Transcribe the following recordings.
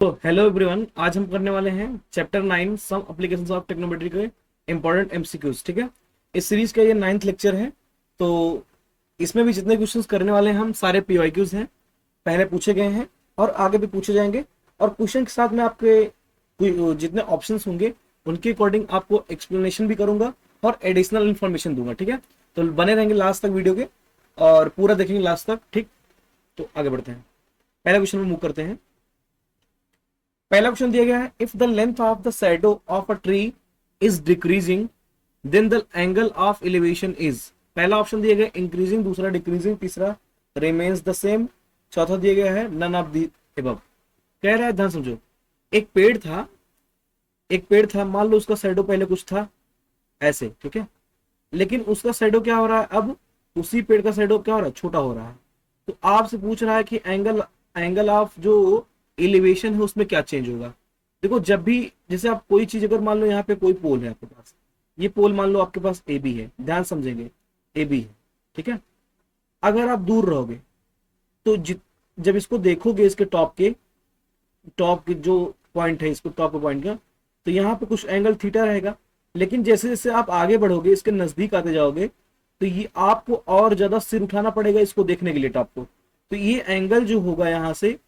तो hello everyone, आज हम करने वाले हैं chapter 9 some applications of trigonometry के इंपॉर्टेंट एमसीक्यूज। ठीक है, इस सीरीज का ये 9th लेक्चर है। तो इसमें भी जितने क्वेश्चंस करने वाले हैं हम सारे पीवाईक्यूज हैं, पहले पूछे गए हैं और आगे भी पूछे जाएंगे। और क्वेश्चन के साथ मैं आपके जितने ऑप्शंस होंगे उनके अकॉर्डिंग आपको एक्सप्लेनेशन भी करूंगा और एडिशनल इन्फॉर्मेशन दूंगा। ठीक है, तो बने रहेंगे लास्ट तक वीडियो के और पूरा देखेंगे लास्ट तक। ठीक, तो आगे बढ़ते हैं, पहले क्वेश्चन में मूव करते हैं। पहला क्वेश्चन दिया गया है, if the length of the shadow of a tree is decreasing then the angle of elevation is. पहला ऑप्शन दिया गया इंक्रीजिंग, दूसरा डिक्रीजिंग, तीसरा रिमेन्स द सेम, चौथा दिया गया है नन ऑफ द अबव। कह रहा है ध्यान समझो, एक पेड़ था, मान लो उसका शैडो पहले कुछ था ऐसे, ठीक है, लेकिन उसका शैडो क्या हो रहा है, अब उसी पेड़ का शैडो क्या हो रहा है, छोटा हो रहा है। तो आपसे पूछ रहा है कि एंगल ऑफ जो एलिवेशन है उसमें क्या चेंज होगा। देखो, जब भी जैसे आप कोई चीज, अगर मान लो यहाँ पे कोई पोल है आपके पास, ये पोल मान लो आपके पास ए बी है, ध्यान समझेंगे ए बी है, ठीक है। अगर आप दूर रहोगे तो जब इसको देखोगे, इसके टॉप के जो पॉइंट है, इसको टॉप के पॉइंट का, तो यहाँ पे कुछ एंगल थीटा रहेगा। लेकिन जैसे जैसे आप आगे बढ़ोगे, इसके नजदीक आते जाओगे, तो ये आपको और ज्यादा सिर उठाना पड़ेगा इसको देखने के लिए, टॉप को। तो ये एंगल जो होगा यहाँ से,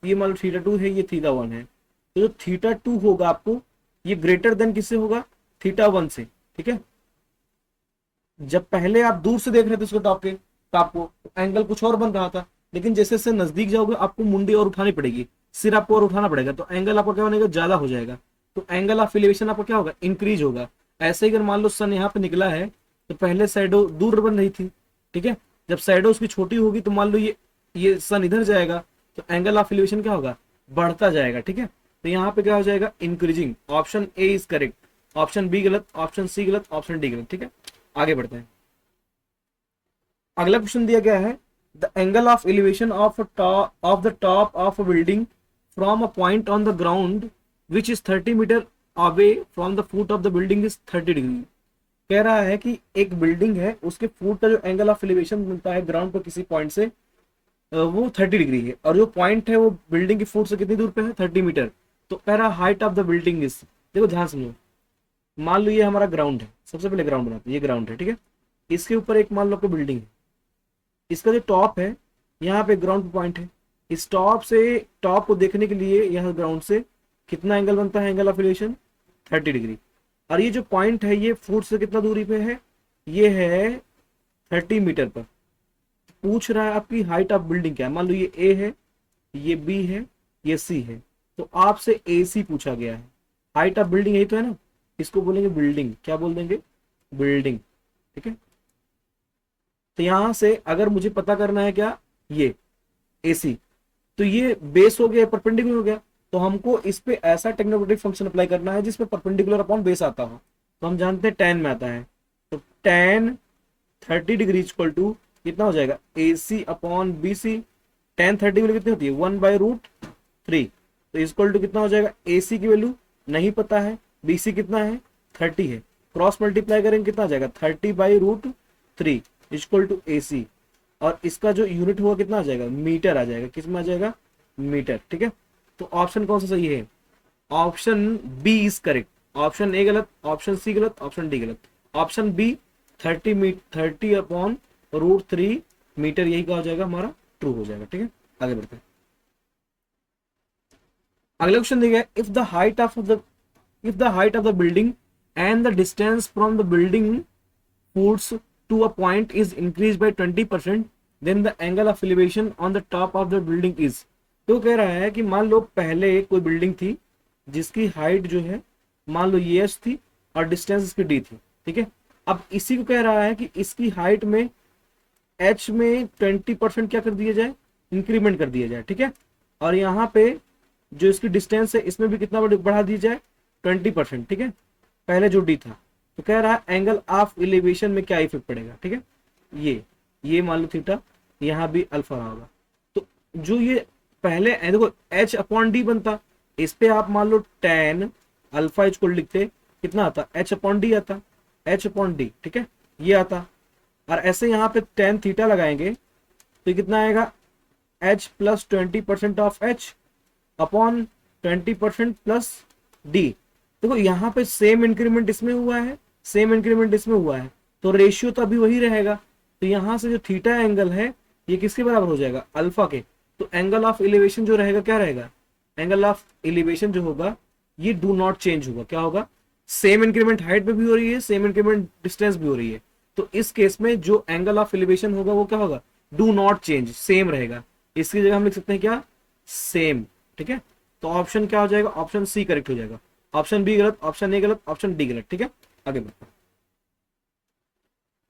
ये मान लो थीटा टू है, ये थीटा वन है, तो जो थीटा टू होगा आपको, ये ग्रेटर देन किससे होगा, थीटा वन से। ठीक है, जब पहले आप दूर से देख रहे थे उसको टॉप को, एंगल कुछ और बन रहा था, लेकिन जैसे जैसे नजदीक जाओगे आपको मुंडी और उठानी पड़ेगी, सिर आपको और उठाना पड़ेगा, तो एंगल आपका क्या बनेगा, ज्यादा हो जाएगा। तो एंगल ऑफ एलिवेशन आपका क्या होगा, इंक्रीज होगा। ऐसे ही अगर मान लो सन यहाँ पे निकला है, तो पहले साइडो दूर बन रही थी, ठीक है, जब साइडो उसकी छोटी होगी तो मान लो ये सन इधर जाएगा, तो एंगल ऑफ एलिवेशन क्या होगा, बढ़ता जाएगा। ठीक है, तो यहाँ पे क्या हो जाएगा, increasing. Option A is correct, option B गलत, ऑप्शन सी गलत, ऑप्शन डी गलत। ठीक है, आगे बढ़ते हैं। अगला क्वेश्चन दिया गया है, the angle of elevation of the top of a building from a point on the ground which is 30 metre away from the foot of the building is 30 degree. कह रहा है कि एक बिल्डिंग है, उसके फुट का जो एंगल ऑफ एलिवेशन मिलता है ग्राउंड पर किसी पॉइंट से, वो 30 डिग्री है, और जो पॉइंट है वो बिल्डिंग की फुट से कितनी दूर पे है, 30 मीटर। तो कह रहा height of the building is, देखो ध्यान समझो, मान लो ये हमारा ग्राउंड है, सबसे पहले ग्राउंड बनाते हैं, ये ग्राउंड है, ठीक है, इसके ऊपर एक मान लो आपको बिल्डिंग है, इसका जो टॉप है, यहाँ पे ग्राउंड पॉइंट है, इस टॉप से टॉप को देखने के लिए यहाँ ग्राउंड से कितना एंगल बनता है, एंगल ऑफ एलिवेशन 30 डिग्री। और ये जो पॉइंट है ये फुट से कितना दूरी पे है, ये है 30 मीटर पर। पूछ रहा है आपकी हाइट ऑफ बिल्डिंग क्या है, मान लो ये ए है, ये बी है, ये सी है, तो आपसे ए सी पूछा गया है। हाइट ऑफ बिल्डिंग यही तो है ना, इसको बोलेंगे बिल्डिंग, क्या बोल देंगे, बिल्डिंग। ठीक है, तो यहां से अगर मुझे पता करना है क्या, ये एसी, तो ये बेस हो गया, परपेंडिकुलर हो गया, तो हमको इस पे ऐसा टेक्नोमेट्रिक फंक्शन अप्लाई करना है जिसपे परपेंडिकुलर अपॉन बेस आता हो। तो हम जानते हैं टेन में आता है, तो टेन 30 डिग्री इक्वल टू कितना हो जाएगा, A C upon B C. Tan 30 value कितनी होती है, 1/√3, तो इक्वल टू कितना हो जाएगा, ए सी की वैल्यू नहीं पता है, बी सी कितना है 30 है, क्रॉस मल्टीप्लाई करेंगे कितना आ जाएगा, 30/√3 इक्वल टू ए सी। और इसका जो यूनिट होगा कितना आ जाएगा, मीटर आ जाएगा, किस में आ जाएगा, मीटर। ठीक है, तो ऑप्शन कौन सा सही है, option B is correct. Option A गलत, ऑप्शन सी गलत, ऑप्शन डी गलत, ऑप्शन बी 30/√3 मीटर, यही क्या हो जाएगा हमारा, ट्रू हो जाएगा। ठीक है, आगे बढ़ते हैं। अगला क्वेश्चन दिया गया, if the height of the building and the distance from the building foots to a point is increased by 20%, then the angle of elevation on the top of the building is। तो कह रहा है कि मान लो पहले कोई building थी जिसकी हाइट जो है मान लो ये h थी और डिस्टेंस इसकी d थी, ठीक है। अब इसी को कह रहा है कि इसकी हाइट में h में 20% क्या कर दिया जाए, इंक्रीमेंट कर दिया जाए, ठीक है। और यहाँ पे जो इसकी डिस्टेंस है इसमें भी कितना बढ़ा दिया जाए, 20%, ठीक है, पहले जो d था। तो कह रहा है एंगल ऑफ एलिवेशन में क्या इफेक्ट पड़ेगा, ठीक है, ये मान लो थीटा, यहाँ भी अल्फा होगा। तो जो ये पहले देखो एच अपॉन डी बनता, इस पे आप मान लो टेन अल्फा एच को लिखते, कितना आता, एच अपॉन डी आता, एच अपॉन डी, ठीक है, ये आता। और ऐसे यहाँ पे टेन थीटा लगाएंगे तो कितना आएगा, H plus 20% of H, upon 20% plus D. देखो यहाँ पे सेम इंक्रीमेंट इसमें हुआ है, सेम इंक्रीमेंट इसमें हुआ है, तो रेशियो तो अभी वही रहेगा। तो यहाँ से जो थीटा एंगल है ये किसके बराबर हो जाएगा, अल्फा के। तो एंगल ऑफ एलिवेशन जो रहेगा क्या रहेगा, एंगल ऑफ एलिवेशन जो होगा ये डू नॉट चेंज होगा। क्या होगा, सेम इंक्रीमेंट हाइट में भी हो रही है, सेम इंक्रीमेंट डिस्टेंस भी हो रही है, तो इस केस में जो एंगल ऑफ एलिवेशन होगा वो क्या होगा, डू नॉट चेंज, सेम रहेगा। इसकी जगह हम लिख सकते हैं क्या, सेम। ठीक है, तो ऑप्शन क्या हो जाएगा, ऑप्शन सी करेक्ट हो जाएगा। ऑप्शन बी गलत, ऑप्शन ए गलत, ऑप्शन डी गलत। ठीक है, आगे बढ़ते हैं।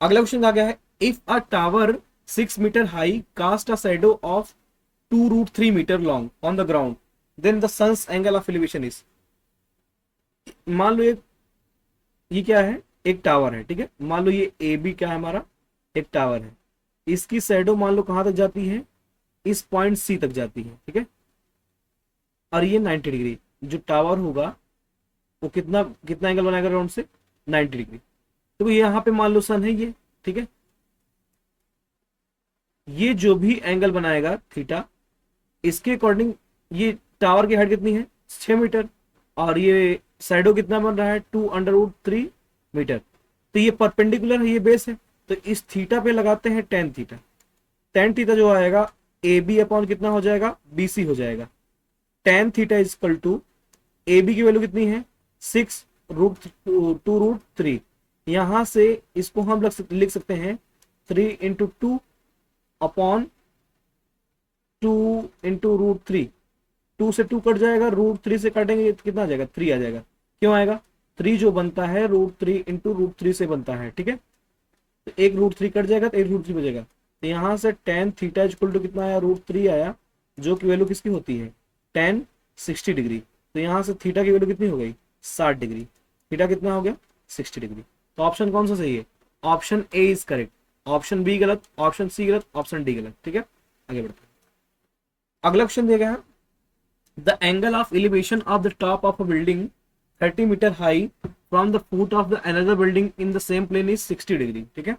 अगला क्वेश्चन आ गया है, if a tower 6 metre high cast a shadow of 2√3 metre long on the ground, then the sun's angle of elevation is. मान लो ये क्या है, एक टावर है। ठीक है, मान लो ये ए बी क्या है हमारा, एक टावर है। इसकी शैडो मान लो कहां तक जाती है, इस पॉइंट सी तक जाती है। ठीक है, और ये 90 डिग्री जो टावर होगा वो कितना कितना एंगल बनाएगा राउंड से, 90 डिग्री। तो यहाँ पे मान लो सन है ये। ठीक है, ये जो भी एंगल बनाएगा थीटा, इसके अकॉर्डिंग ये टावर की हाइट कितनी है, 6 मीटर, और ये शैडो कितना बन रहा है, 2√3 मीटर। तो ये परपेंडिकुलर है, ये बेस है, तो इस थीटा पे लगाते हैं टेन थीटा। टेन थीटा जो आएगा ए बी अपॉन कितना हो जाएगा, बी सी हो जाएगा। Tan theta is equal to A B की वैल्यू कितनी है, 6√2√3। यहां से इसको हम लिख सकते हैं 3 × 2 अपॉन 2 × √3। 2 से 2 कट जाएगा, √3 से काटेंगे तो कितना आ जाएगा, 3 आ जाएगा। क्यों आएगा, 3 जो बनता है √3 × √3 से बनता है। ठीक है, तो एक √3 कट जाएगा तो एक √3 बचेगा। तो यहाँ से टेन थीटा इक्वल टू कितना आया, √3 आया, जो कि वैल्यू किसकी होती है, टेन 60 डिग्री। तो यहाँ से थीटा की वैल्यू कितनी हो गई, 60 डिग्री। थीटा कितना हो गया, 60 डिग्री। तो ऑप्शन कौन सा सही है, option A is correct, option B गलत, ऑप्शन सी गलत, ऑप्शन डी गलत। ठीक है, आगे बढ़ते हैं। अगला क्वेश्चन दिया गया है, the angle of elevation of the top of a building 30 metre high from the foot of the another building in the same plane is 60 degree. ठीक है,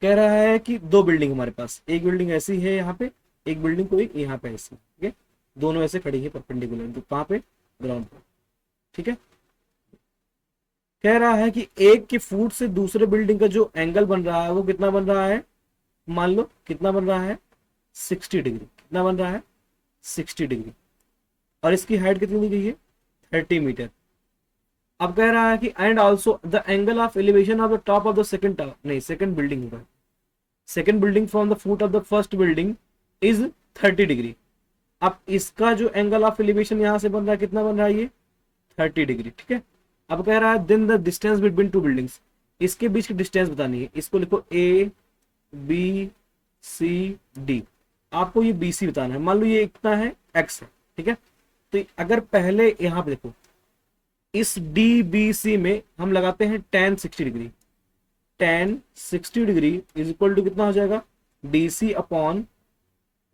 कह रहा है कि दो बिल्डिंग हमारे पास, एक बिल्डिंग ऐसी है यहाँ पे, एक बिल्डिंग कोई यहाँ पे ऐसी। ठीक है, दोनों ऐसे खड़ी है परपेंडिकुलर, तो कहाँ पे, ग्राउंड पर। ठीक है, कह रहा है कि एक के फुट से दूसरे बिल्डिंग का जो एंगल बन रहा है वो कितना बन रहा है, मान लो कितना बन रहा है, 60 डिग्री। कितना बन रहा है, 60 डिग्री, और इसकी हाइट कितनी दी गई है, 30 मीटर। अब कह रहा है कि and also the angle of elevation of the top of the second tower, नहीं सेकंड बिल्डिंग होगा, second building from the foot of the first building is 30 degree. अब इसका जो एंगल ऑफ एलिवेशन यहां से बन रहा है कितना बन रहा है, ये 30 डिग्री। ठीक है, अब कह रहा है then the distance between two buildings, इसके बीच की डिस्टेंस बतानी है। इसको लिखो ए बी सी डी, आपको ये बी सी बताना है। मान लो ये कितना है, एक्स है। ठीक है, तो अगर पहले यहाँ पे देखो, इस डी बी सी में हम लगाते हैं tan 60 degree, tan 60 degree is equal to कितना हो जाएगा, D C upon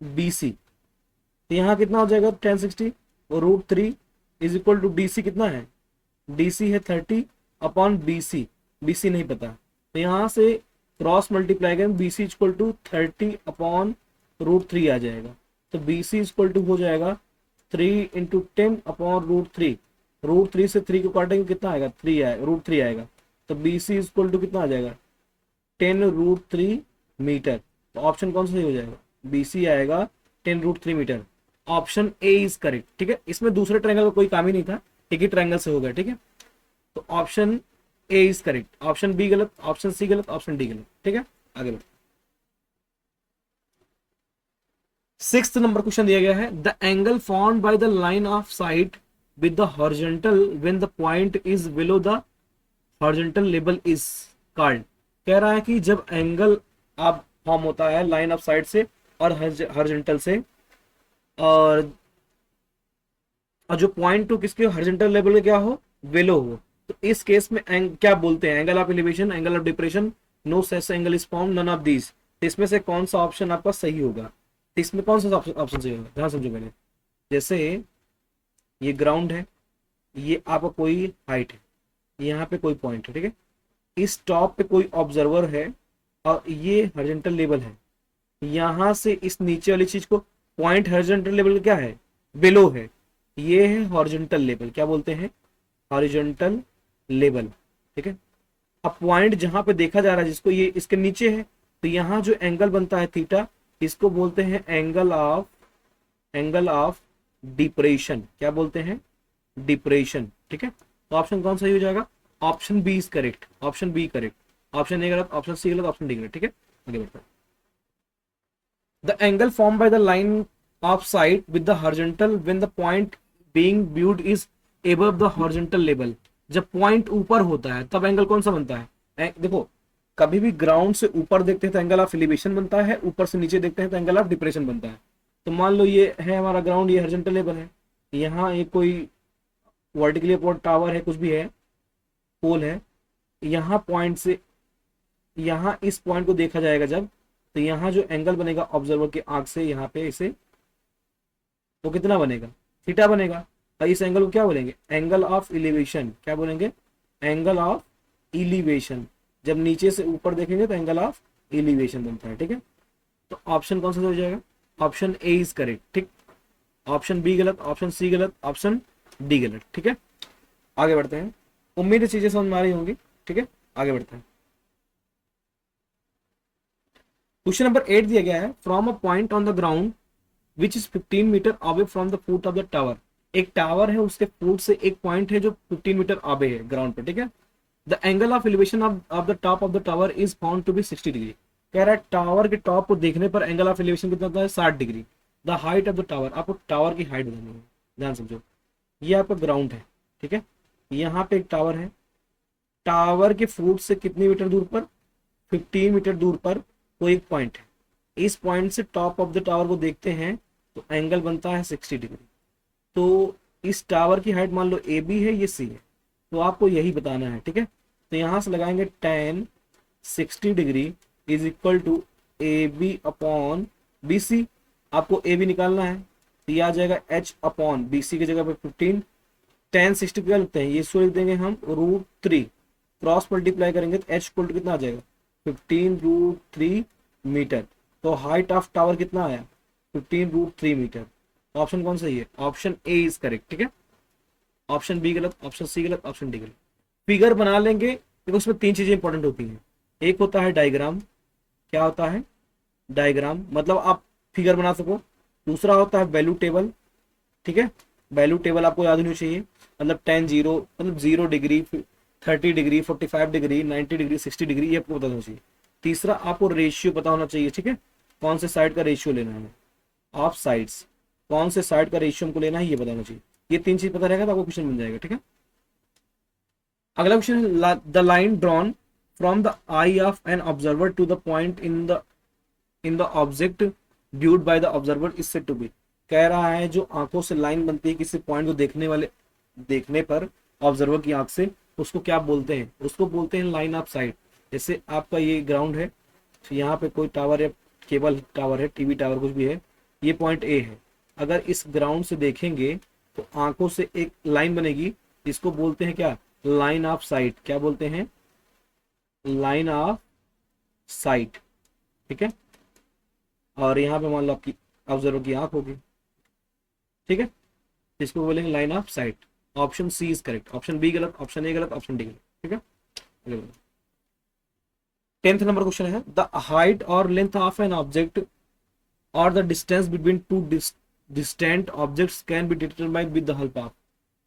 B C. तो यहाँ कितना हो जाएगा tan 60 और √3 is equal to D C कितना है, डी सी है 30 upon B C, B C नहीं पता, तो यहाँ से क्रॉस मल्टीप्लाई करें, B C equal to 30 upon √3 आ जाएगा। तो बी सी इक्वल टू हो जाएगा 3 × 10 अपॉन √3। √3 से 3 को काटेंगे कितना आएगा, 3 आएगा, √3 आएगा। तो बी सी इक्वल टू कितना आ जाएगा, 10√3 मीटर। तो ऑप्शन कौन सा सही हो जाएगा, बी सी आएगा 10√3 metre. Option A is correct. ठीक है, इसमें दूसरे ट्रायंगल का कोई काम ही नहीं था, एक ही ट्रायंगल से हो गया। ठीक है, तो option A is correct, option B गलत, ऑप्शन सी गलत, ऑप्शन डी गलत। ठीक है, आगे बढ़ो। 6th नंबर क्वेश्चन दिया गया है, the angle formed by the line of site with the horizontal when the point is below the horizontal level is called. कह रहा है कि जब एंगल आप फॉर्म होता है लाइन ऑफ साइट से और हॉरिजॉन्टल से, और जो पॉइंट टू किसके हॉरिजॉन्टल लेवल के क्या हो, बिलो हो, तो इस केस में क्या बोलते हैं, angle of elevation, angle of depression, no such angle is form, none of these. तो इसमें से कौन सा ऑप्शन आपका सही होगा, तो इसमें कौन सा ऑप्शन सही होगा, ध्यान समझो मैंने। जैसे ये ग्राउंड है, ये आपका कोई हाइट है, यहाँ पे कोई पॉइंट है। ठीक है, इस टॉप पे कोई ऑब्जर्वर है और ये हॉरिजॉन्टल लेवल है। यहां से इस नीचे वाली चीज को, पॉइंट हॉरिजॉन्टल लेवल क्या है, बिलो है, ये है हॉरिजॉन्टल लेवल, क्या बोलते हैं, हॉरिजॉन्टल लेवल, ठीक है। अब पॉइंट जहां पे देखा जा रहा है जिसको, ये इसके नीचे है, तो यहाँ जो एंगल बनता है थीटा, इसको बोलते हैं एंगल ऑफ डिप्रेशन, क्या बोलते हैं, डिप्रेशन, ठीक है। तो ऑप्शन कौन सा हो जाएगा, option B is correct, option B correct, option A गलत, ऑप्शन सी गलत, ऑप्शन डी गलत, ठीक है। आगे बढ़ते हैं। The angle form by the line of site with the horizontal when the point being viewed is above the horizontal level, जब point ऊपर होता है तब एंगल कौन सा बनता है, देखो कभी भी ग्राउंड से ऊपर देखते हैं तो एंगल ऑफ एलिवेशन बनता है, ऊपर से नीचे देखते हैं तो एंगल ऑफ डिप्रेशन बनता है। तो मान लो ये है हमारा ग्राउंड, ये हॉरिजॉन्टल लेवल है, यहाँ एक कोई वर्टिकली अपोर्ड टावर है, कुछ भी है, पोल है, यहाँ पॉइंट से यहाँ इस पॉइंट को देखा जाएगा जब, तो यहाँ जो एंगल बनेगा ऑब्जर्वर की आंख से यहाँ पे इसे, वो कितना बनेगा, थीटा बनेगा। और इस एंगल को क्या बोलेंगे, एंगल ऑफ एलिवेशन, क्या बोलेंगे, एंगल ऑफ एलिवेशन। जब नीचे से ऊपर देखेंगे तो एंगल ऑफ एलिवेशन बनता है, ठीक है। तो ऑप्शन कौन सा हो जाएगा, ऑप्शन ए इज करेक्ट, ठीक। ऑप्शन बी गलत, ऑप्शन सी गलत, ऑप्शन डी गलत, ठीक है। आगे बढ़ते हैं, उम्मीद है चीजें समझ में आ रही होंगी, ठीक है। आगे बढ़ते हैं। क्वेश्चन नंबर 8 दिया गया है, from a point on the ground which is 15 metre away from the foot of the tower. एक टावर है, उसके फुट से एक पॉइंट है जो 15 मीटर अवे है ग्राउंड पे, ठीक है। The angle of elevation of the top of the tower is found to be 60 degree. कह रहा है टावर के टॉप को देखने पर एंगल ऑफ एलिवेशन कितना होता है, 60 degree. The height of the tower, आपको टावर की हाइट बतानी है, ध्यान समझो। ये आपका ग्राउंड है, ठीक है, यहाँ पे एक टावर है, टावर के फुट से कितनी मीटर दूर पर, 15 मीटर दूर पर कोई एक पॉइंट है, इस पॉइंट से टॉप ऑफ द टावर को देखते हैं तो एंगल बनता है 60 डिग्री। तो इस टावर की हाइट मान लो ए बी है, ये सी है, तो आपको यही बताना है, ठीक है। तो यहां से लगाएंगे tan 60 degree is equal to A B upon B C. आपको ए बी निकालना है तो ये आ जाएगा h अपॉन बी सी की जगह पे 15, tan 60 क्या लिखते हैं, ये इसको लिख देंगे हम √3, क्रॉस मल्टीप्लाई करेंगे तो h इक्वल टू कितना आ जाएगा, 15√3 मीटर। तो हाइट ऑफ टावर कितना आया, 15√3 मीटर। ऑप्शन कौन सही है, ऑप्शन ए इज करेक्ट, ठीक है। ऑप्शन बी गलत, ऑप्शन सी गलत, ऑप्शन डी गलत। फिगर बना लेंगे, देखो उसमें 3 चीजें इंपॉर्टेंट होती हैं। एक होता है डायग्राम, क्या होता है, डायग्राम मतलब आप फिगर बना सको। दूसरा होता है वैल्यू टेबल, ठीक है, वैल्यू टेबल आपको याद होनी चाहिए, मतलब 10 0 मतलब 0 degree, 30 degree, 45 degree, 90 degree, 60 degree, ये आपको पता होना चाहिए। तीसरा आपको रेशियो पता होना चाहिए, ठीक है, कौन से साइड का रेशियो लेना है, ऑफ साइड्स, कौन से साइड का रेशियो हमको लेना है ये बताना चाहिए। ये 3 चीज पता रहेगा तो आपको क्वेश्चन बन जाएगा, ठीक है। अगला क्वेश्चन है, the line drawn from the eye of an observer to the point in the object viewed by the observer is said to be. कह रहा है जो आंखों से लाइन बनती है किसी पॉइंट को देखने पर ऑब्जर्वर की आंख से, उसको क्या बोलते हैं, उसको बोलते हैं लाइन ऑफ साइट। जैसे आपका ये ग्राउंड है, तो यहाँ पे कोई टावर या केबल टावर है, टीवी टावर कुछ भी है, ये पॉइंट ए है। अगर इस ग्राउंड से देखेंगे तो आंखों से एक लाइन बनेगी, इसको बोलते हैं क्या, लाइन ऑफ साइट, क्या बोलते हैं, लाइन ऑफ साइट, ठीक है। और यहाँ पे मान लो आपकी ऑब्जर्वर की आंख होगी, ठीक है, इसको बोलेंगे line of sight. Option C is correct, option B गलत, ऑप्शन ए गलत, ऑप्शन डी गलत, ठीक है। 10th नंबर क्वेश्चन है, द हाइट और लेंथ ऑफ एन ऑब्जेक्ट और the distance between two distant objects can be determined with the help of.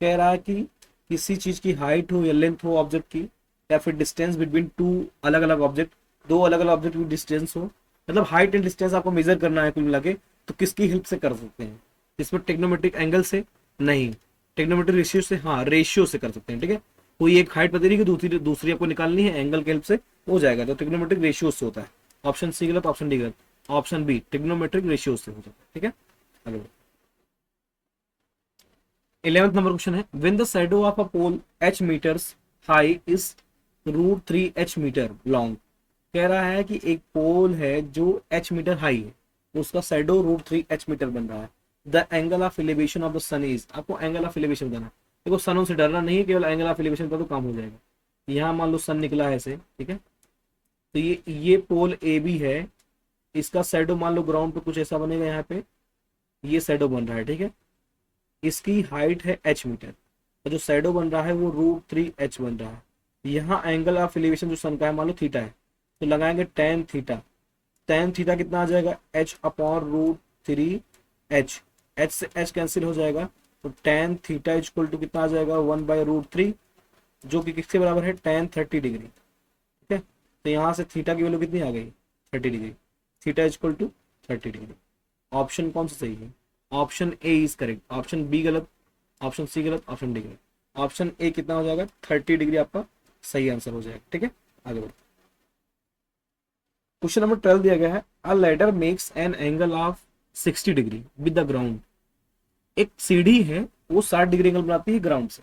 कह रहा है कि किसी चीज की हाइट हो या लेंथ हो ऑब्जेक्ट की, या फिर डिस्टेंस बिटवीन टू अलग अलग ऑब्जेक्ट, दो अलग अलग ऑब्जेक्ट की डिस्टेंस हो, मतलब हाइट एंड डिस्टेंस आपको मेजर करना है कुल मिला के, तो किसकी हेल्प से कर सकते हैं, इसमें टेक्नोमेट्रिक एंगल से नहीं, टेक्नोमेट्रिक रेशियो से, हाँ रेशियो से कर सकते हैं, ठीक है। कोई एक हाइट पता नहीं कि दूसरी आपको निकालनी है, एंगल के हेल्प से हो जाएगा, तो टेक्नोमेट्रिक रेशियो से होता है। ऑप्शन सी गलत, ऑप्शन डी गलत, ऑप्शन बी टेक्नोमेट्रिक रेशियो से हो जाता है, ठीक है। आगे 11th नंबर क्वेश्चन है, when the shadow of a pole h metres high is √3h metre long. कह रहा है कि एक पोल है जो h मीटर हाई है, उसका शैडो √3h मीटर बन रहा है। The angle of elevation of the sun is, आपको एंगल ऑफ एलिवेशन बताना है। देखो सनों से डरना नहीं है, केवल एंगल ऑफ एलिवेशन का तो काम हो जाएगा। यहाँ मान लो सन निकला है ऐसे, ठीक है, तो ये पोल ए बी है, इसका शैडो मान लो ग्राउंड पे कुछ ऐसा बनेगा, यहाँ पे ये शैडो बन रहा है, ठीक है। इसकी हाइट है h मीटर, और जो शैडो बन रहा है वो √3h बन रहा है। यहाँ एंगल ऑफ एलिवेशन जो सन का है मान लो थीटा है, तो लगाएंगे टेन थीटा। टेन थीटा कितना आ जाएगा, h/√3h, h से h कैंसिल हो जाएगा, तो टेन थीटा इक्वल टू कितना आ जाएगा, 1/√3, जो कि किसके बराबर है, टेन 30 डिग्री। ठीक है, तो यहाँ से थीटा की वैल्यू कितनी आ गई, 30 degree. Theta equal to 30 degree. Option कौन सा सही है, option A is correct, option B गलत, ऑप्शन सी गलत, ऑप्शन डी गलत। ऑप्शन ए कितना हो जाएगा, 30 डिग्री आपका सही आंसर हो जाएगा। ठीक है, आगे बढ़ो। क्वेश्चन नंबर 12 दिया गया है, अ ladder makes an angle of 60 degree with the ground. एक सीढ़ी है वो 60 डिग्री एंगल बनाती है ग्राउंड से।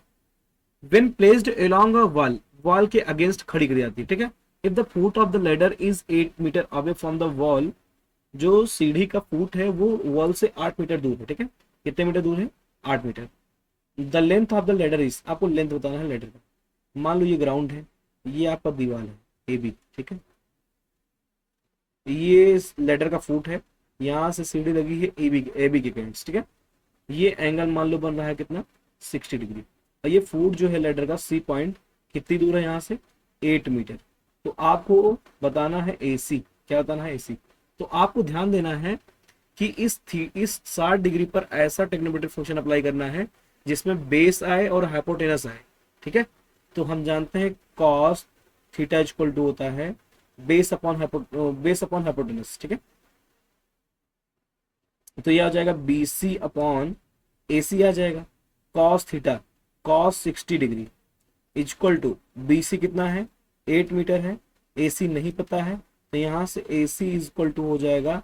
When placed along a wall, wall के अगेंस्ट खड़ी करी जाती है। ठीक है, if the foot of the ladder is 8 metre away from the wall, जो सीढ़ी का फुट है वो वॉल से 8 मीटर दूर है। ठीक है, कितने मीटर दूर है, 8 metre. The length of the ladder is, आपको लेंथ बताना है लेडर का। मान लो ये ग्राउंड है, ये आपका दीवार है ए बी। ठीक है, ये लेडर का फुट है, यहाँ से सीढ़ी लगी है ए बी के अगेंस्ट। ठीक है, ये एंगल मान लो बन रहा है कितना, 60 डिग्री। और ये फुट जो है लेडर का सी पॉइंट कितनी दूर है यहाँ से, 8 मीटर। तो आपको बताना है ए सी, क्या बताना है ए सी। तो आपको ध्यान देना है कि इस 60 डिग्री पर ऐसा ट्रिग्नोमेट्रिक फंक्शन अप्लाई करना है जिसमें बेस आए और हाइपोटेनस आए। ठीक है, तो हम जानते हैं कॉस थीटा इक्वल टू होता है बेस अपॉन हाइपोटेनस। ठीक है, तो ये आ जाएगा बी सी अपॉन ए सी आ जाएगा। Cos theta cos 60 degree equal to B C कितना है, 8 मीटर है, ए सी नहीं पता है, तो यहाँ से ए सी इक्वल टू हो जाएगा,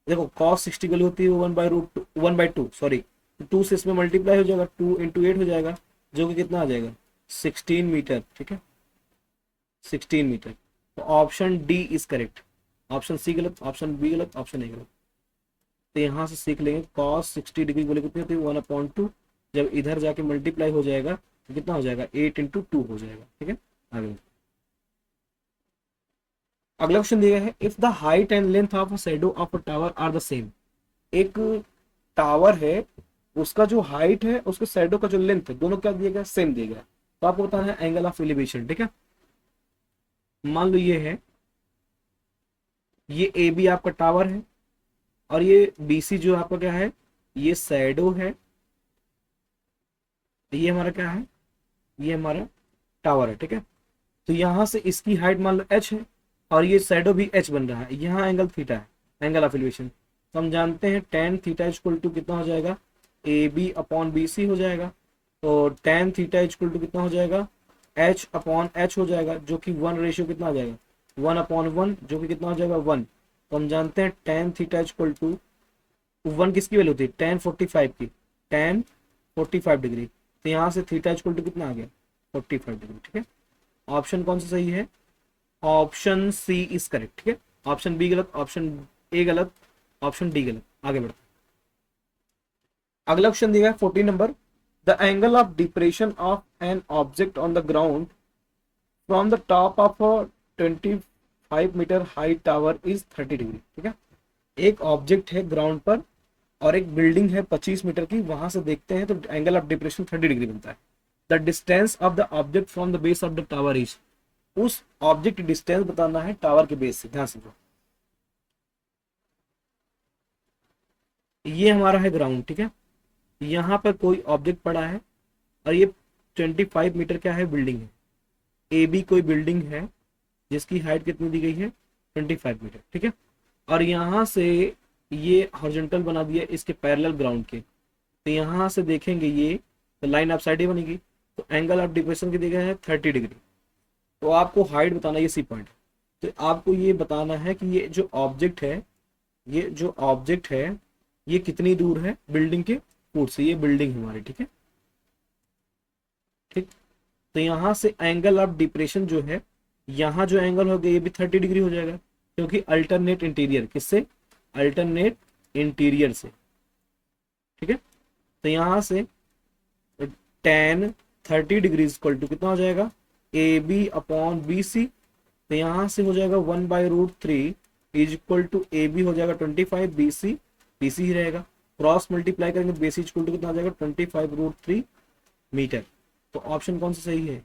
देखो कॉस 60 की होती है 1/2 सॉरी, 2 से इसमें मल्टीप्लाई हो जाएगा, 2 × 8 हो जाएगा, जो कि कितना आ जाएगा, 16 मीटर। ठीक है, 16 मीटर। तो option D is correct, option सी गलत, ऑप्शन बी गलत, ऑप्शन ए गलत। तो यहाँ से सीख लेंगे कॉस 60 डिग्री बोले कितनी होती है, 1/2। जब इधर जाके मल्टीप्लाई हो जाएगा तो कितना हो जाएगा, 8 × 2 हो जाएगा। ठीक है, आगे अगला क्वेश्चन दिया गया है, if the height and length of a shadow of a tower are the same. एक टावर है, उसका जो हाइट है उसके शैडो का जो लेंथ है, दोनों क्या दिया गया, सेम दिया गया। तो आपको बताना है एंगल ऑफ एलिवेशन। ठीक है, मान लो ये है, ये ए बी आपका टावर है, और ये बी सी जो आपका क्या है, ये शैडो है, ये हमारा क्या है, ये हमारा टावर है। ठीक है, तो यहां से इसकी हाइट मान लो h है, और ये शैडो भी h बन रहा है, यहाँ एंगल थीटा है, एंगल ऑफ एलिवेशन। तो हम जानते हैं टेन थीटा इक्वल टू कितना हो जाएगा, A B upon B C हो जाएगा। तो टेन थीटा इक्वल टू कितना हो जाएगा, h अपॉन h हो जाएगा, जो कि 1 रेशियो कितना आ जाएगा, 1/1, जो कि कितना हो जाएगा 1। तो हम जानते हैं टेन थीटा इक्वल टू 1 किसकी वैल्यू होती है, टेन 45 की, टेन 45 डिग्री। तो यहाँ से थीटा इक्वल टू कितना आ गया, 45 डिग्री। ठीक है, ऑप्शन कौन सा सही है, ऑप्शन सी इज करेक्ट। ठीक है, ऑप्शन बी गलत, ऑप्शन ए गलत, ऑप्शन डी गलत। आगे बढ़ते अगला क्वेश्चन दिया है 14 number, the angle of depression of an object on the ground from the top of a 25 metre high tower is 30 degree. ठीक है, एक ऑब्जेक्ट है ग्राउंड पर और एक बिल्डिंग है 25 मीटर की, वहां से देखते हैं तो एंगल ऑफ डिप्रेशन 30 डिग्री बनता है। The distance of the object from the base of the tower is, उस ऑब्जेक्ट की डिस्टेंस बताना है टावर के बेस से। ध्यान से, ये हमारा है ग्राउंड। ठीक है, यहाँ पर कोई ऑब्जेक्ट पड़ा है, और ये 25 मीटर क्या है, बिल्डिंग है, ए बी कोई बिल्डिंग है जिसकी हाइट कितनी दी गई है, 25 मीटर। ठीक है, और यहाँ से ये हॉरिजॉन्टल बना दिया इसके पैरेलल ग्राउंड के, तो यहाँ से देखेंगे ये तो लाइन ऑफ साइड ही बनेगी। तो एंगल ऑफ डिप्रेशन की दी गई है 30 डिग्री। तो आपको हाइट बताना, ये सी पॉइंट, तो आपको ये बताना है कि ये जो ऑब्जेक्ट है, ये जो ऑब्जेक्ट है ये कितनी दूर है बिल्डिंग के फुट से, ये बिल्डिंग हमारी। ठीक है, ठीक, तो यहाँ से एंगल ऑफ डिप्रेशन जो है, यहाँ जो एंगल हो गया ये भी 30 डिग्री हो जाएगा, क्योंकि अल्टरनेट इंटीरियर, किससे, अल्टरनेट इंटीरियर से। ठीक है, तो यहाँ से टेन 30 डिग्री इक्वल टू कितना हो जाएगा, A B upon B C. तो यहाँ से हो जाएगा 1/√3 is equal to A B हो जाएगा 25, बी सी ही रहेगा। क्रॉस मल्टीप्लाई करेंगे तो बेस इक्वल टू कितना आ जाएगा 25√3 मीटर। तो ऑप्शन कौन सा सही है?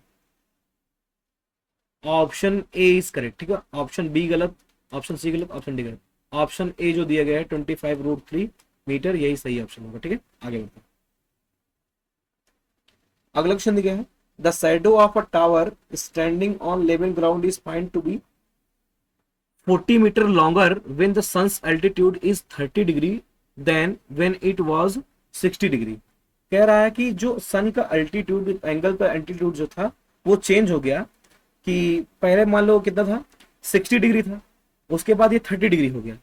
ऑप्शन ए इज करेक्ट, ठीक है। ऑप्शन बी गलत, ऑप्शन सी गलत, ऑप्शन डी गलत। ऑप्शन ए जो दिया गया है 25√3 मीटर, यही सही ऑप्शन होगा, ठीक है। आगे बढ़ते हैं। अगला क्वेश्चन दिया है the shadow of a tower standing on level ground is find to be 40 metre longer when the sun's altitude is 30 degree then when it was 60 degree. कह रहा है कि जो सन का अल्टीट्यूड, एंगल का एल्टीट्यूड जो था वो चेंज हो गया, कि पहले मान लो कितना था 60 डिग्री था, उसके बाद ये 30 डिग्री हो गया,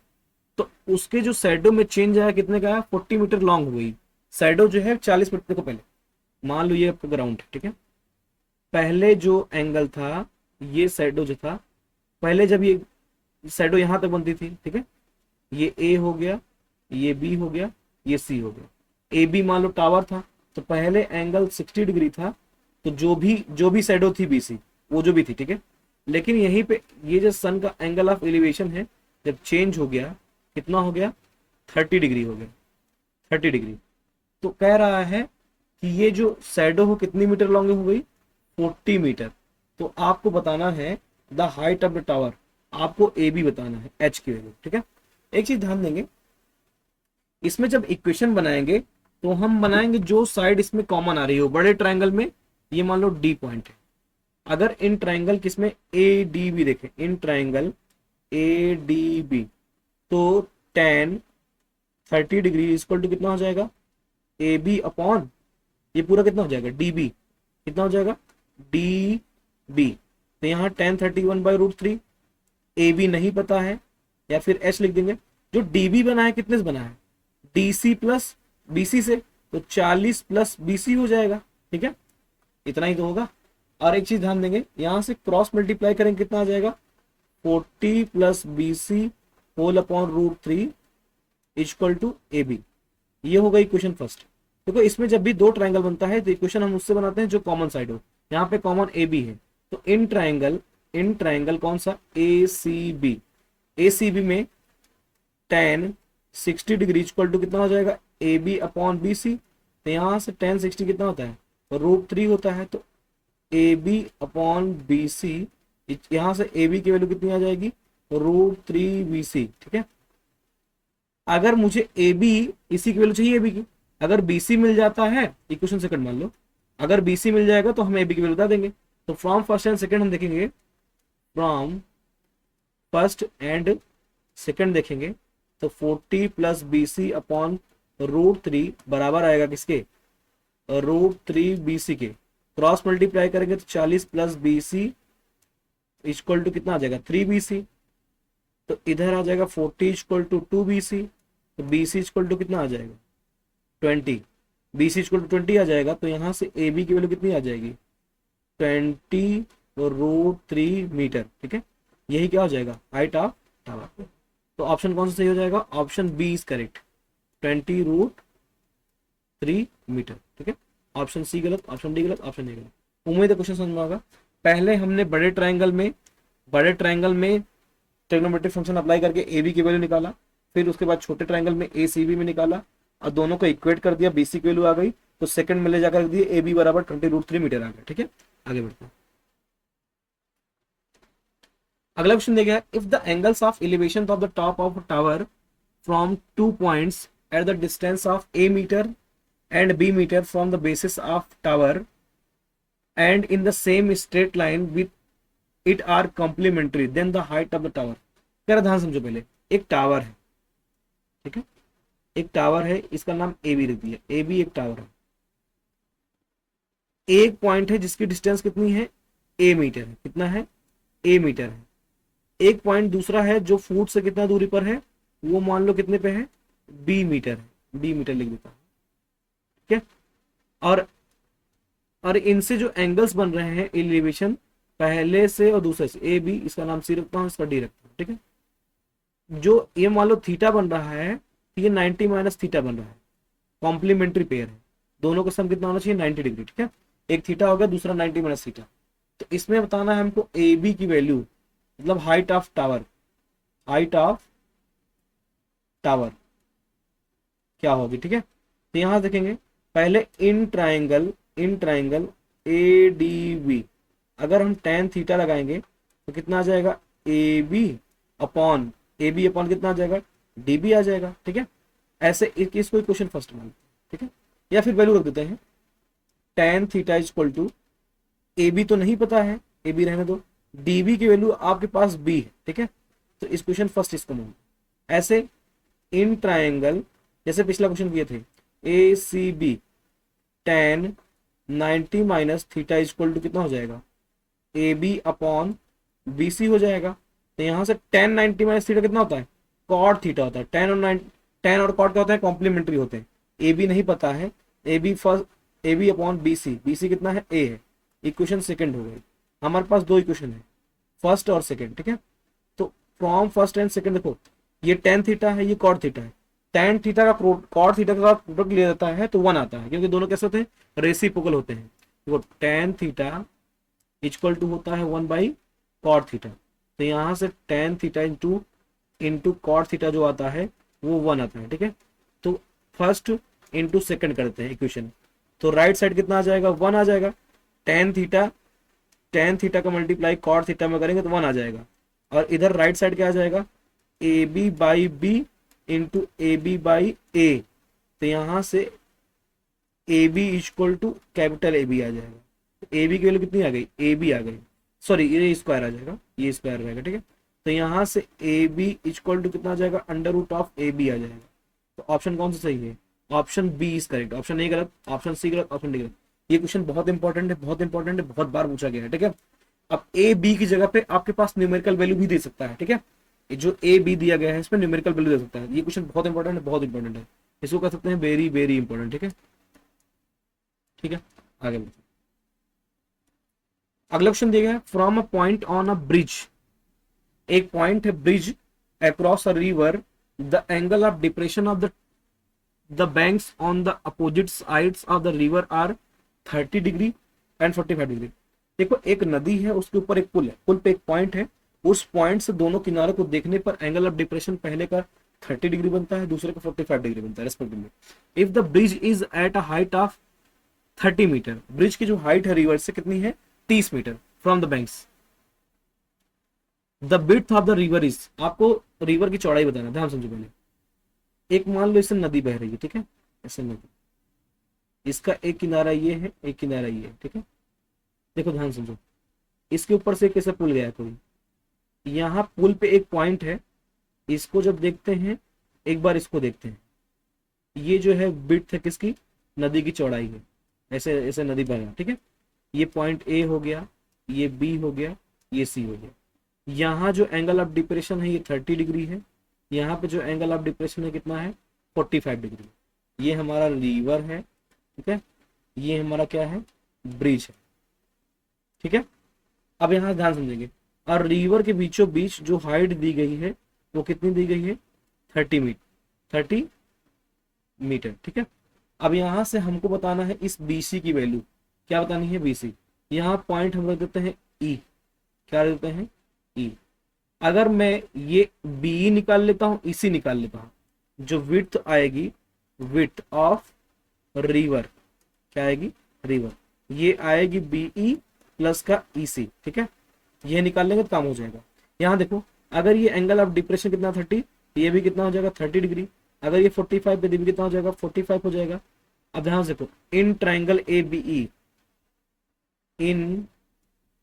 तो उसके जो शैडो में चेंज आया कितने का है 40 मीटर लॉन्ग हो गई। शैडो जो है 40 मीटर को, पहले मान लो ये आपका ग्राउंड है, ठीक है। पहले जो एंगल था, ये शैडो जो था पहले, जब ये शैडो यहां तक बनती थी, ठीक है, ये ए हो गया, ये बी हो गया, ये सी हो गया। ए बी मान लो टावर था, तो पहले एंगल 60 डिग्री था, तो जो भी शैडो थी बीसी वो जो भी थी, ठीक है। लेकिन यहीं पे ये जो सन का एंगल ऑफ एलिवेशन है जब चेंज हो गया, कितना हो गया 30 डिग्री हो गया, 30 डिग्री। तो कह रहा है कि ये जो शैडो हो कितनी मीटर लॉन्ग हो गई 40 मीटर। तो आपको बताना है the height of the tower, आपको ए बी बताना है, एच की वैल्यू, ठीक है। एक चीज ध्यान देंगे, इसमें जब इक्वेशन बनाएंगे तो हम बनाएंगे जो साइड इसमें कॉमन आ रही हो। बड़े ट्रायंगल में ये मान लो डी पॉइंट है, अगर इन ट्रायंगल किसमें ए डी बी देखें, in triangle A D B, तो tan 30 डिग्री इक्वल टू कितना हो जाएगा ए बी अपॉन ये पूरा कितना हो जाएगा डी बी, कितना हो जाएगा डी बी। तो यहाँ tan 31/√3, ए बी नहीं पता है, या फिर एच लिख देंगे। जो डी बी बना है कितने से बना है D C plus B C से, तो 40 प्लस बी सी हो जाएगा, ठीक है। इतना ही तो होगा। और एक चीज ध्यान देंगे, यहां से क्रॉस मल्टीप्लाई करेंगे कितना आ जाएगा 40 plus B C whole upon √3 equal to A B. ये होगा इक्वेशन फर्स्ट। देखो इसमें जब भी दो ट्रायंगल बनता है तो इक्वेशन हम उससे बनाते हैं जो कॉमन साइड हो। यहाँ पे कॉमन ए बी है, तो इन ट्रायंगल कौन सा A C B, A C B में tan 60 डिग्री इक्वल टू कितना हो जाएगा A B upon B C. तो यहाँ से tan 60 कितना होता है √3 होता है, तो A B upon B C, यहां से ए बी की वैल्यू कितनी आ जाएगी √3 बी सी, ठीक है। अगर मुझे ए बी इसी की वैल्यू चाहिए ए बी की, अगर बी सी मिल जाता है इक्वेशन सेकंड मान लो, अगर बी सी मिल जाएगा तो हम ए बी की वैल्यू बता देंगे। तो फ्रॉम फर्स्ट एंड सेकंड हम देखेंगे, फ्रॉम फर्स्ट एंड सेकंड देखेंगे तो 40 प्लस बी सी अपॉन √3 बराबर आएगा किसके √3 बी सी के। क्रॉस मल्टीप्लाई करेंगे तो 40 plus B C equal to कितना आ जाएगा 3 बी सी। तो इधर आ जाएगा 40 इक्वल टू 2 बी सी, तो बी सी इक्वल टू कितना आ जाएगा 20, बी सी इक्वल टू 20 आ जाएगा। तो यहाँ से ए बी की वैल्यू कितनी आ जाएगी 20√3 मीटर, ठीक है। यही क्या हो जाएगा हाइट ऑफ टावर। तो ऑप्शन कौन सा सही हो जाएगा, option B is correct 20√3 metre, ठीक है। ऑप्शन सी गलत, ऑप्शन डी गलत, ऑप्शन ए गलत। उम्मीद है क्वेश्चन समझ में आएगा। पहले हमने बड़े ट्रायंगल में ट्रिग्नोमेट्रिक फंक्शन अप्लाई करके ए बी की वैल्यू निकाला, फिर उसके बाद छोटे ट्रायंगल में ए सी बी में निकाला और दोनों को इक्वेट कर दिया, बी सी की वैल्यू आ गई, तो सेकंड में ले जाकर रख दिए ए बी बराबर 20√3 मीटर आ गया, ठीक है। आगे बढ़ते हैं। अगला क्वेश्चन दिया गया, if the angles of elevation of the top of tower from 2 points at the distance of a metre and b meter from the basis of tower and in the same straight line with it are complementary then the height of the tower। क्या ध्यान समझो, पहले एक tower है, ठीक है, एक tower है, इसका नाम ए बी रख दिया, ए बी एक टावर है, एक पॉइंट है जिसकी डिस्टेंस कितनी है ए मीटर है, कितना है ए मीटर है। एक पॉइंट दूसरा है जो फुट से कितना दूरी पर है, वो मान लो कितने पे है बी मीटर है, बी मीटर लिख देता हूं, ठीक है। और इनसे जो एंगल्स बन रहे हैं एलिवेशन पहले से और दूसरे से, ए बी इसका नाम सी रखता हूं, इसका डी रखता हूं, ठीक है। जो ये मान लो थीटा बन रहा है, ये 90 माइनस थीटा बन रहा है, कॉम्प्लीमेंट्री पेयर है, दोनों का सम कितना होना चाहिए 90 डिग्री, ठीक है। एक थीटा होगा, दूसरा 90 माइनस थीटा। तो इसमें बताना है हमको ए बी की वैल्यू, मतलब height of tower, height of tower क्या होगी, ठीक है। तो यहाँ देखेंगे पहले in triangle A D B, अगर हम टेन थीटा लगाएंगे तो कितना आ जाएगा, ए बी अपॉन कितना आ जाएगा, डी बी आ जाएगा, ठीक है। ऐसे इसको इक्वेशन फर्स्ट मानते हैं, ठीक है। या फिर वैल्यू रख देते हैं, tan theta is equal to, A B तो नहीं पता है, ए बी रहने दो, डी बी की वैल्यू आपके पास बी है, ठीक है। तो इस क्वेश्चन फर्स्ट इसको मान, ऐसे इन ट्राइंगल, जैसे पिछला क्वेश्चन किए थे, A C B tan 90 minus theta is equal to कितना हो जाएगा, A B upon B C हो जाएगा। तो यहाँ से टेन 90 माइनस थीटा कितना होता है, कॉट थीटा होता है। टेन और कॉट क्या होता है, कॉम्प्लीमेंट्री होते हैं। ए बी नहीं पता है, A B upon B C कितना है, ए है। इक्वेशन सेकंड हो गई। हमारे पास दो इक्वेशन है, फर्स्ट और सेकंड, ठीक है। तो फ्रॉम फर्स्ट एंड सेकंड देखो, ये टेन थीटा है, ये कॉट थीटा है। टेन थीटा का कॉट थीटा का प्रोडक्ट लिया जाता है तो वन आता है, क्योंकि दोनों कैसे होते हैं, रेसिप्रोकल होते हैं। देखो टेन थीटा इक्वल टू होता है वन बाई कॉट थीटा। तो यहाँ से tan theta into cot theta जो आता है वो वन आता है, ठीक है। तो फर्स्ट इंटू सेकंड करते हैं इक्वेशन, तो राइट साइड कितना आ जाएगा, वन आ जाएगा। टेन थीटा का मल्टीप्लाई कॉट थीटा में करेंगे तो वन आ जाएगा। और इधर राइट साइड क्या आ जाएगा, A B by B into A B by A. तो यहाँ से A B equal to capital A B आ जाएगा। ए बी की वैल्यू कितनी आ गई, ए बी आ गई, सॉरी ये स्क्वायर आ जाएगा, ये स्क्वायर रहेगा, ठीक है। तो यहाँ से ए बी इक्वल टू कितना आ जाएगा, under root of A B आ जाएगा। तो ऑप्शन कौन सा सही है, option B is correct. Option A गलत, ऑप्शन सी गलत, ऑप्शन डी गलत। ये क्वेश्चन बहुत इंपॉर्टेंट है, बहुत इंपॉर्टेंट है, बहुत बार पूछा गया है, ठीक है। अब ए बी की जगह पे आपके पास न्यूमेरिकल वैल्यू भी दे सकता है, ठीक है। ये जो ए बी दिया गया है इसमें न्यूमेरिकल वैल्यू दे सकता है। ये क्वेश्चन बहुत इंपॉर्टेंट है, बहुत इंपॉर्टेंट है, इसको कह सकते हैं वेरी वेरी इंपॉर्टेंट, ठीक है। ठीक है, आगे बढ़ते हैं। अगला क्वेश्चन दिया गया, from a point on a bridge, एक पॉइंट है bridge across a river, the angle of depression of the banks on the opposite sides of the river are 30 degree and 45 degree. देखो एक नदी है, उसके ऊपर एक पुल है, पुल पे एक पॉइंट है, उस पॉइंट से दोनों किनारे को देखने पर एंगल ऑफ डिप्रेशन पहले का 30 डिग्री बनता है, दूसरे का 45 डिग्री बनता है respectively. If the bridge is at a height of 30 metre, bridge की जो हाइट है रिवर से कितनी है, 30 metre from the banks, the width of the river is, आपको रिवर की चौड़ाई बताना, ध्यान समझो पहले। एक मान लो इससे नदी बह रही है, ठीक है, ऐसे नदी, इसका एक किनारा ये है, एक किनारा ये है, ठीक है। देखो ध्यान समझो, इसके ऊपर से कैसे पुल गया कोई, यहाँ पुल पे एक पॉइंट है, इसको जब देखते हैं, एक बार इसको देखते हैं, ये जो है विड्थ है किसकी, नदी की चौड़ाई है, ऐसे ऐसे नदी बह रहा है, ठीक है। ये पॉइंट ए हो गया, ये बी हो गया, ये सी हो गया। यहाँ जो एंगल ऑफ डिप्रेशन है ये 30 डिग्री है, यहाँ पे जो एंगल ऑफ डिप्रेशन है कितना है, 45 डिग्री। ये हमारा रिवर है, ठीक है, ये हमारा क्या है, ब्रिज है, ठीक है। अब यहाँ ध्यान समझेंगे, और रिवर के बीचों बीच जो हाइट दी गई है वो कितनी दी गई है, 30 मीटर, ठीक है। अब यहाँ से हमको बताना है इस BC की वैल्यू, क्या बतानी है, BC। यहाँ पॉइंट हम रख देते हैं E, क्या रख देते हैं, E। अगर मैं ये BE निकाल लेता हूँ, EC निकाल लेता हूँ, जो विड्थ आएगी, विड्थ ऑफ रिवर क्या आएगी, रिवर, ये आएगी BE प्लस का EC, ठीक है। ये निकाल लेंगे तो काम हो जाएगा। यहाँ देखो, अगर ये एंगल ऑफ डिप्रेशन कितना 30, ये भी कितना हो जाएगा 30 डिग्री। अगर ये 45 पे, भी कितना हो जाएगा 45 हो जाएगा। अब ध्यान से देखो, in triangle ABE, in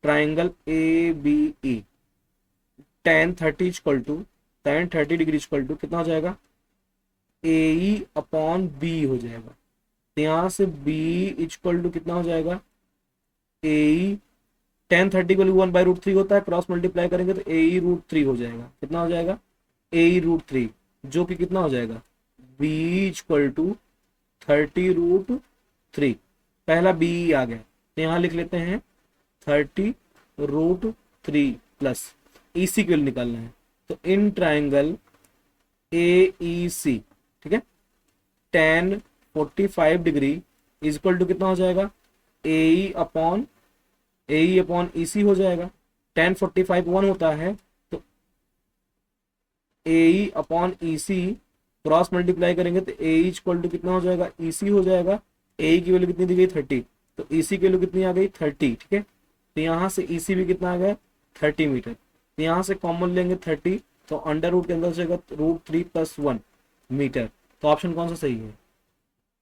triangle ABE tan 30 equal to, tan 30 degree equal to कितना हो जाएगा, AE अपॉन B हो जाएगा। तो यहाँ से B इक्वल टू कितना हो जाएगा, AE, tan 30 को 1/√3 होता है, क्रॉस मल्टीप्लाई करेंगे तो AE√3 हो जाएगा। कितना हो जाएगा, AE√3, जो कि कितना हो जाएगा, B इक्वल टू 30√3। पहला BE आ गया, तो यहाँ लिख लेते हैं 30√3 प्लस EC को निकालना है, तो इन ट्राइंगल AEC, ठीक है, tan 45 degree is equal to कितना हो जाएगा, AE अपॉन EC हो जाएगा। tan 45 1 होता है, तो AE upon EC cross multiply करेंगे तो ए इक्वल टू कितना हो जाएगा, ईसी हो जाएगा। ए की वैल्यू कितनी दी गई 30, तो ईसी की वैल्यू कितनी आ गई 30, ठीक है। तो यहाँ से ईसी भी कितना आ गया 30 मीटर। तो यहाँ से कॉमन लेंगे 30, तो अंडर रूट के अंदर हो जाएगा √3+1 मीटर। तो ऑप्शन कौन सा सही है,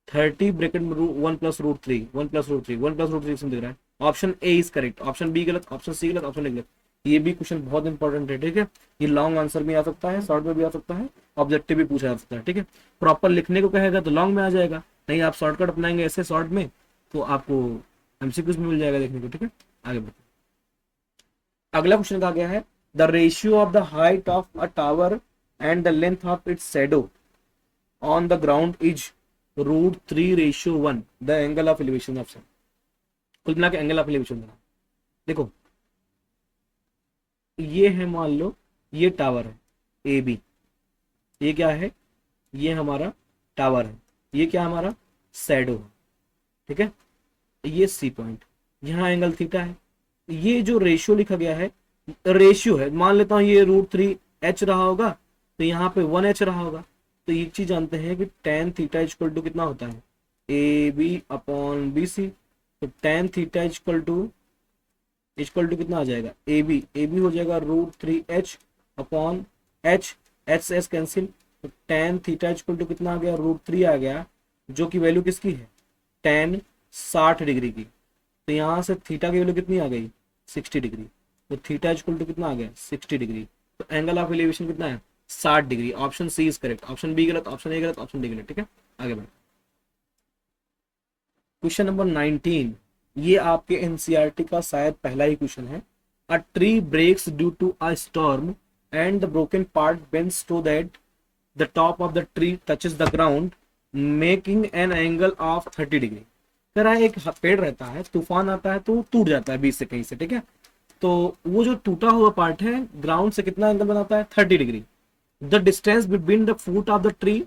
30 ब्रैकेट में 1+√3, 1+√3, 1+√3 इसमें दिख रहा है। Option A is correct, option B गलत, ऑप्शन सी गलत, ऑप्शन डी गलत। ये भी क्वेश्चन बहुत इंपॉर्टेंट है, ठीक है। ये लॉन्ग आंसर में आ सकता है, शॉर्ट में भी आ सकता है, ऑब्जेक्टिव भी पूछा जा सकता है, ठीक है। प्रॉपर लिखने को कहेगा तो लॉन्ग में आ जाएगा, नहीं आप शॉर्टकट अपनाएंगे ऐसे शॉर्ट में तो आपको एमसीक्यूज में मिल जाएगा देखने को, ठीक है। आगे बढ़ते अगला क्वेश्चन कहा गया है, the ratio of the height of a tower and the length of its shadow on the ground is √3:1, the angle of elevation of sun. कुल मिला के एंगल ऑफ एलिवेशन देना। देखो ये है, मान लो ये टावर है ए बी, ये क्या है, ये हमारा टावर है, ये क्या हमारा शैडो है, ठीक है। ये सी पॉइंट, यहाँ एंगल थीटा है। ये जो रेशियो लिखा गया है, रेशियो है, मान लेता हूं ये √3h रहा होगा, तो यहाँ पे 1h रहा होगा। तो एक चीज जानते हैं कि tan थीटा इक्वल टू कितना होता है, AB/BC। तो tan थीटा इक्वल टू कितना आ जाएगा, AB हो जाएगा √3h/h, h से s कैंसिल। तो tan थीटा इक्वल टू कितना आ गया, √3 आ गया, जो कि वैल्यू किसकी है, tan 60 डिग्री की। तो यहाँ से थीटा की वैल्यू कितनी आ गई 60 डिग्री। तो थीटा इक्वल टू कितना आ गया 60 डिग्री। तो एंगल ऑफ एलिवेशन कितना है 60 degree. Option C is correct, option B गलत, ऑप्शन ए गलत, ऑप्शन डी गलत, ठीक है। आगे बढ़े क्वेश्चन नंबर 19, ये आपके एनसीईआरटी का शायद पहला ही क्वेश्चन है। A tree breaks due to a storm and the broken part bends so that the top of the tree touches the ground making an angle of 30 degree. कह रहा है एक पेड़ रहता है, तूफान आता है तो टूट जाता है बीच से कहीं से, ठीक है। तो वो जो टूटा हुआ पार्ट है ग्राउंड से कितना एंगल बनाता है 30 degree. The distance between the foot of the tree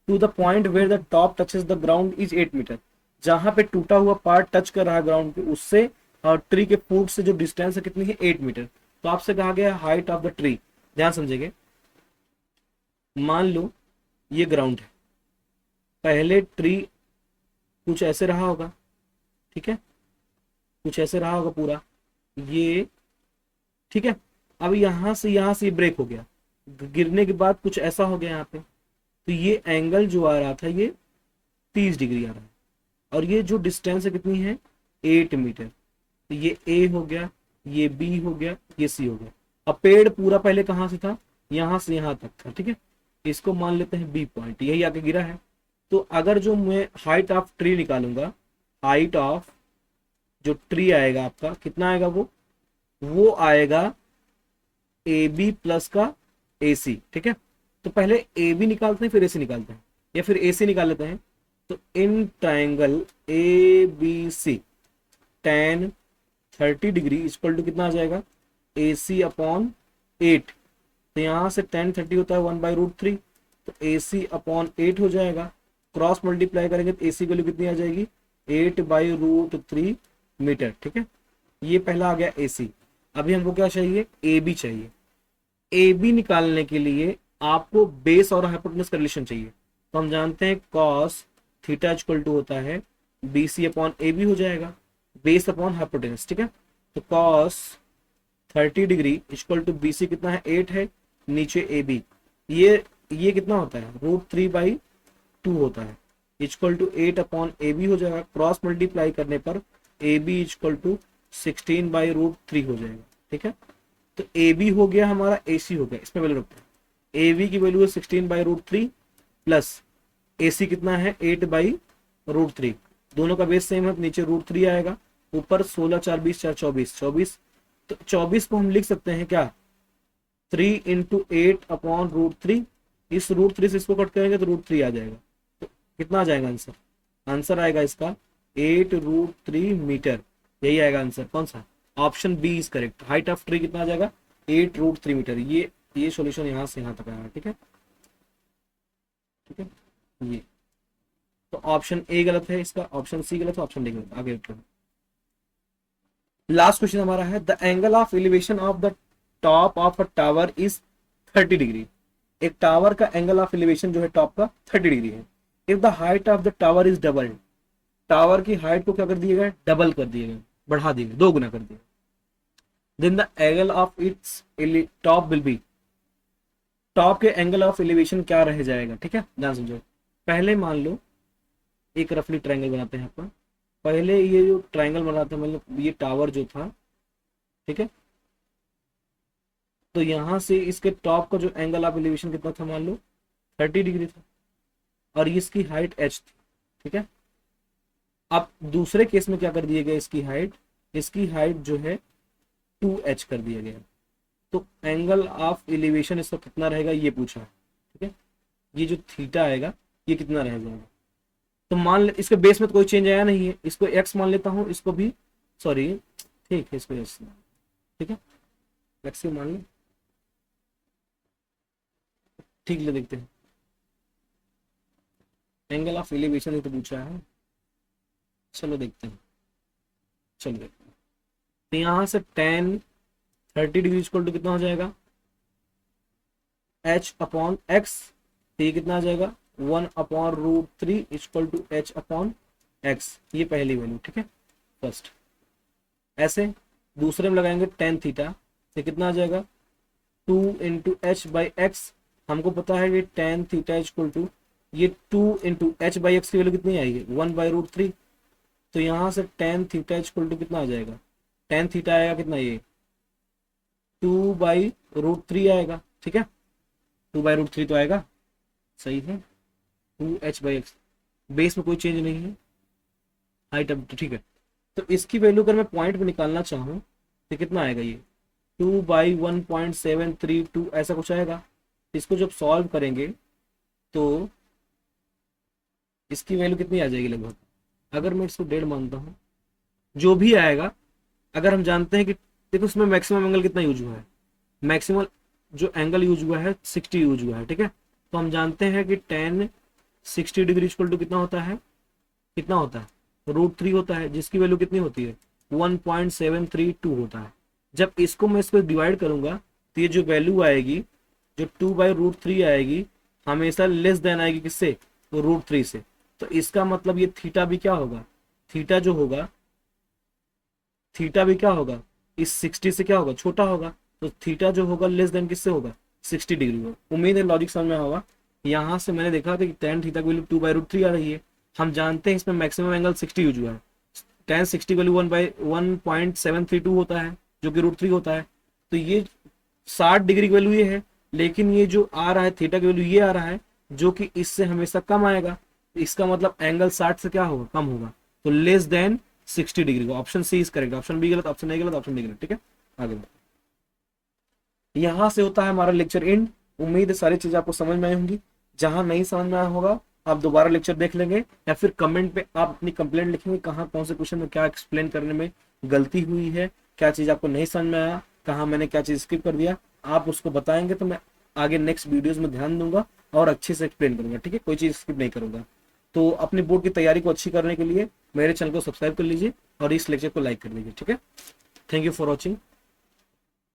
to the point where the top touches the ground is 8 metre. जहां पे टूटा हुआ पार्ट टच कर रहा है ग्राउंड पे, उससे ट्री के फुट से जो डिस्टेंस है कितनी है 8 मीटर। तो आपसे कहा गया हाइट ऑफ द ट्री। ध्यान समझेंगे, मान लो ये ग्राउंड है, पहले ट्री कुछ ऐसे रहा होगा, ठीक है, कुछ ऐसे रहा होगा पूरा ये, ठीक है। अब यहां से ब्रेक हो गया, गिरने के बाद कुछ ऐसा हो गया यहाँ पे। तो ये एंगल जो आ रहा था ये 30 डिग्री आ रहा है, और ये जो डिस्टेंस है कितनी है 8 मीटर। तो ये ए हो गया, ये बी हो गया, ये सी हो गया। अब पेड़ पूरा पहले कहां से था, यहां से यहां तक था, ठीक है। इसको मान लेते हैं बी पॉइंट, यही आके गिरा है। तो अगर जो मैं हाइट ऑफ ट्री निकालूंगा, हाइट ऑफ जो ट्री आएगा आपका कितना आएगा, वो आएगा ए बी प्लस का ए सी, ठीक है। तो पहले ए बी निकालते हैं फिर ए सी निकालते हैं, या फिर ए सी निकाल लेते हैं। तो in triangle A B C tan 30 degree equal to कितना आ जाएगा AC/8। तो यहां से tan 30 होता है 1/√3, तो AC/8 हो जाएगा। क्रॉस मल्टीप्लाई करेंगे तो AC की वैल्यू कितनी आ जाएगी 8/√3 मीटर, ठीक है। ये पहला आ गया AC। अभी हमको क्या चाहिए, AB चाहिए। AB निकालने के लिए आपको बेस और हाइपोटेनस का रिलेशन चाहिए। तो हम जानते हैं cos थीटा इक्वल टू होता है BC/AB हो जाएगा, बेस अपॉन हाइपोटेनस, ठीक है। तो cos 30 degree equal to BC कितना है 8 है, नीचे AB, ये कितना होता है √3/2 होता है, इक्वल टू 8/AB हो जाएगा। क्रॉस मल्टीप्लाई करने पर AB इक्वल टू 16/√3 हो जाएगा, ठीक है। तो AB हो गया हमारा, AC हो गया, इसमें वैल्यू रखते हैं। AB की वैल्यू है 16/√3 प्लस AC कितना है 8/√3, दोनों का बेस सेम है, नीचे √3 आएगा, ऊपर 16 4 20 4 24। तो 24 को हम लिख सकते हैं क्या 3 × 8/√3। इस √3 से इसको कट करेंगे तो √3 आ जाएगा। तो कितना आ जाएगा आंसर, आंसर आएगा इसका 8√3 मीटर, यही आएगा आंसर। कौन सा, option B is correct. Height of tree कितना आ जाएगा 8√3 मीटर। ये सॉल्यूशन यहां से यहां तक आएगा, ठीक है, ठीक है। ये तो ऑप्शन ए गलत है इसका, ऑप्शन सी गलत है, ऑप्शन डी गलत। आगे लास्ट क्वेश्चन हमारा है, the angle of elevation of the top of a tower is 30 degree. एक टावर का एंगल ऑफ एलिवेशन जो है टॉप का 30 डिग्री है। If the height of the tower is double, tower की हाइट को क्या कर दिया गया, डबल कर दिया गया, बढ़ा दिया गया, 2 गुना कर दिया। Then the angle of its top will be, top के एंगल ऑफ एलिवेशन क्या रह जाएगा, ठीक है, ध्यान समझो। पहले मान लो एक रफली ट्रायंगल बनाते हैं अपन। पहले ये जो ट्रायंगल बना था, मतलब ये टावर जो था, ठीक है, तो यहां से इसके टॉप का जो एंगल ऑफ एलिवेशन कितना था, मान लो 30 डिग्री था, और इसकी हाइट h थी, ठीक है। अब दूसरे केस में क्या कर दिया गया, इसकी हाइट जो है 2h कर दिया गया। तो एंगल ऑफ एलिवेशन इसका कितना रहेगा ये पूछा है, ठीक है। ये जो थीटा आएगा ये कितना रह जाएगा, तो मान ले इसके बेस में तो कोई चेंज आया नहीं है, इसको x मान लेता हूं, इसको भी, सॉरी ठीक है, इसको s, ठीक है, x मान ले, ठीक ले, देखते हैं एंगल ऑफ एलिवेशन ही तो पूछा है, चलो देखते हैं, चलो देखते हैं। तो यहां से tan 30 डिग्री इक्वल टू कितना हो जाएगा, h अपॉन x, तो ये कितना आ जाएगा 1/√3 equal to h upon x, ये पहली वैल्यू, ठीक है, फर्स्ट। ऐसे दूसरे में लगाएंगे tan थीटा, तो कितना आ जाएगा 2 इंटू एच बाई एक्स। हमको पता है कि tan थीटा इक्वल टू ये 2 इंटू एच बाई एक्स की वैल्यू कितनी आएगी 1/√3। तो यहाँ से tan थीटा इक्वल टू कितना आ जाएगा, tan थीटा आएगा कितना, ये 2/√3 आएगा, ठीक है, 2/√3 तो आएगा, सही है, 2h/x, बेस में कोई चेंज नहीं है, हाइट अब ठीक है। तो इसकी वैल्यू अगर मैं पॉइंट पे निकालना चाहूँ तो कितना आएगा, ये 2/1.732 ऐसा कुछ आएगा। इसको जब सॉल्व करेंगे तो इसकी वैल्यू कितनी आ जाएगी लगभग, अगर मैं इसको 1.5 मानता हूँ, जो भी आएगा, अगर हम जानते हैं कि देखो उसमें मैक्सिमम एंगल कितना यूज हुआ है, मैक्सिमम जो एंगल यूज हुआ है 60 यूज हुआ है, ठीक है। तो हम जानते हैं कि tan 60 डिग्री इक्वल टू कितना होता है, √3 होता है, जिसकी वैल्यू कितनी होती है 1.732 होता है। जब इसको मैं इसको डिवाइड करूंगा तो ये जो वैल्यू आएगी, जो 2/√3 आएगी, हमेशा लेस देन आएगी किससे, तो √3 से। तो इसका मतलब ये थीटा भी क्या होगा, थीटा भी क्या होगा इस 60 से क्या होगा, छोटा होगा। तो थीटा जो होगा लेस देन किससे होगा, 60 डिग्री होगा। उम्मीद है लॉजिक समझ में होगा। यहाँ से मैंने देखा था कि tan थीटा की वैल्यू 2/√3 आ रही है, हम जानते हैं इसमें मैक्सिमम एंगल 60 यूज हुआ है, tan 60 की वैल्यू 1/1.732 होता है, जो कि √3 होता है। तो ये 60 डिग्री की वैल्यू ये है, लेकिन ये जो आ रहा है थीटा की वैल्यू ये आ रहा है, जो कि इससे हमेशा कम आएगा। इसका मतलब एंगल 60 से क्या होगा, कम होगा, तो less than 60 degree. Option C is correct, option B गलत, ऑप्शन ए गलत, ऑप्शन डी गलत, ठीक है। आगे यहां से होता है हमारा लेक्चर एंड। उम्मीद है सारी चीजें आपको समझ में आई होंगी। जहां नहीं समझ में आया होगा आप दोबारा लेक्चर देख लेंगे, या फिर कमेंट पे आप अपनी कंप्लेंट लिखेंगे, कहाँ कौन से क्वेश्चन में क्या एक्सप्लेन करने में गलती हुई है, क्या चीज आपको नहीं समझ में आया, कहाँ मैंने क्या चीज स्किप कर दिया, आप उसको बताएंगे तो मैं आगे नेक्स्ट वीडियोज में ध्यान दूंगा और अच्छे से एक्सप्लेन करूंगा, ठीक है, कोई चीज स्किप नहीं करूंगा। तो अपने बोर्ड की तैयारी को अच्छी करने के लिए मेरे चैनल को सब्सक्राइब कर लीजिए और इस लेक्चर को लाइक कर लीजिए, ठीक है। Thank you for watching.